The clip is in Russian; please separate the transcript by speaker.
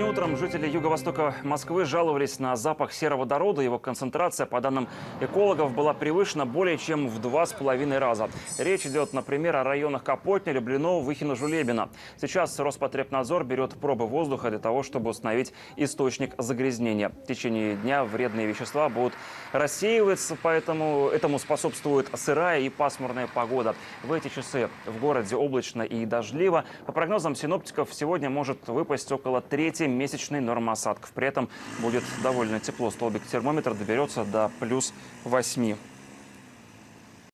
Speaker 1: Утром жители юго-востока Москвы жаловались на запах сероводорода. Его концентрация, по данным экологов, была превышена более чем в 2,5 раза. Речь идет, например, о районах Капотня, Люблино, Выхино, Жулебино. Сейчас Роспотребнадзор берет пробы воздуха для того, чтобы установить источник загрязнения. В течение дня вредные вещества будут рассеиваться, поэтому этому способствует сырая и пасмурная погода. В эти часы в городе облачно и дождливо. По прогнозам синоптиков, сегодня может выпасть около трети месячной нормы осадков. При этом будет довольно тепло. Столбик термометра доберется до +8.